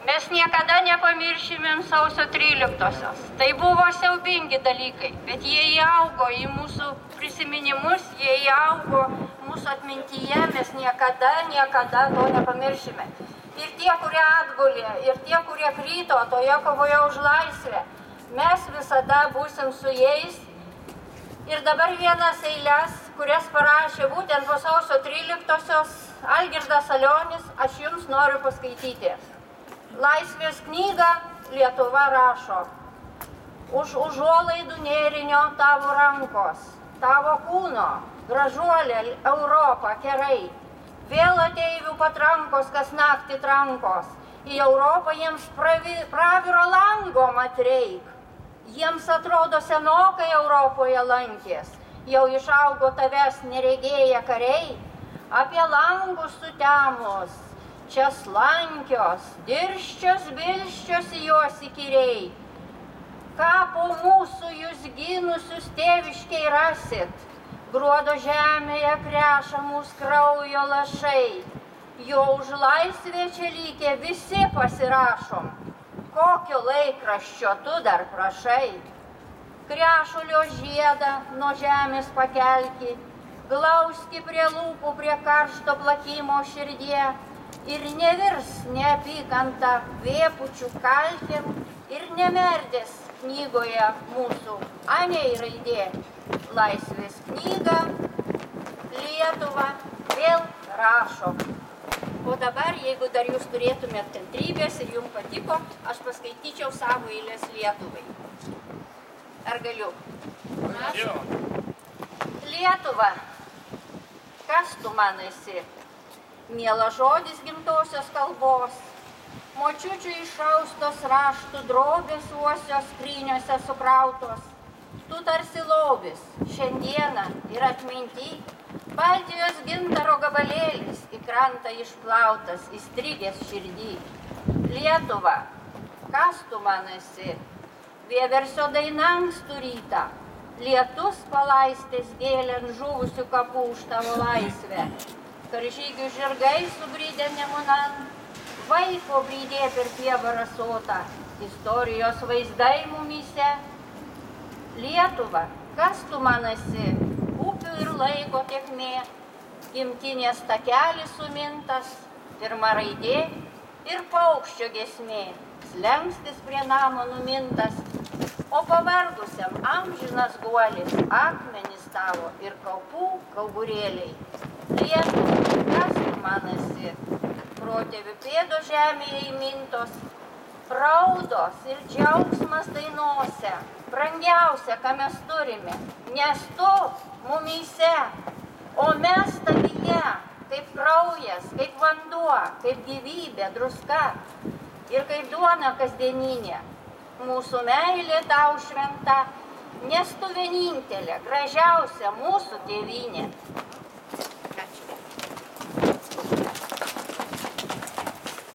Mes niekada nepamiršime sausio 13-osios. Tai buvo siaubingi dalykai, bet jie įaugo į mūsų prisiminimus, jie įaugo mūsų atmintyje, mes niekada to nepamiršime. Ir tie, kurie atgulė, ir tie, kurie kryto toje kovoje už laisvę, mes visada būsim su jais. Ir dabar vienas eiles, kurias parašė būtent po sausio 13-osios Algirdas Alionis, aš jums noriu paskaityti. Laisvės knygą Lietuva rašo. Už užuolaidų nėrinio tavo rankos, tavo kūno, gražuolė Europa kerai. Vėl ateivių patrankos, kas naktį trankos. Į Europą jiems praviro lango mat reik. Jiems atrodo senokai Europoje lankės. Jau išaugo tavęs neregėję kariai. Apie langus sutemus. Čia slankios, dirščios, bilščios jos įkyriai. Ką po mūsų jūs gynusius tėviškiai rasit, gruodo žemėje kreša mūsų kraujo lašai. Jo už laisvę čia lygiai visi pasirašom, kokio laikraščio tu dar prašai. Krešulio žiedą nuo žemės pakelki, glauski prie lūpų, prie karšto plakimo širdie. Ir nevirs neapykanta vėpučių kalkėm ir nemerdės knygoje mūsų anei raidė. Laisvės knygą Lietuva vėl rašo. O dabar, jeigu dar jūs turėtumėt kantrybės ir jums patiko, aš paskaityčiau savo eiles Lietuvai. Ar galiu? Lietuva, kas tu man esi? Miela žodis gimtosios kalbos, močiučių išaustos raštų drobės uosios skryniuose sukrautos. Tu tarsi lobis, šiandieną ir atminty, Baltijos gintaro gabalėlis į krantą išplautas, įstrigęs širdį. Lietuva, kas tu man esi? Vieversio daina ankstų rytą, lietus palaistęs gėlėn žuvusių kapų už tavo laisvę. Karžygių žirgai subrydė nemunan, vaiko brydė per pievą rasotą, istorijos vaizdai mumyse. Lietuva, kas tu man esi? Upių ir laiko tėkmė, gimtinės takelis sumintas, pirma raidė ir paukščio giesmė, slengstis prie namo numintas, o pavargusiam amžinas guolis, akmenys tavo ir kaupų kauburėliai. Lietuva, kas tu man esi? Protėvių pėdo žemėje įmintos, raudos ir džiaugsmas dainose, brangiausia, ką mes turime, nes tu mumyse, o mes tavyje, kaip kraujas, kaip vanduo, kaip gyvybė, druska ir kaip duona kasdieninė. Mūsų meilė tau šventa, nes tu vienintelė, gražiausia mūsų tėvynė.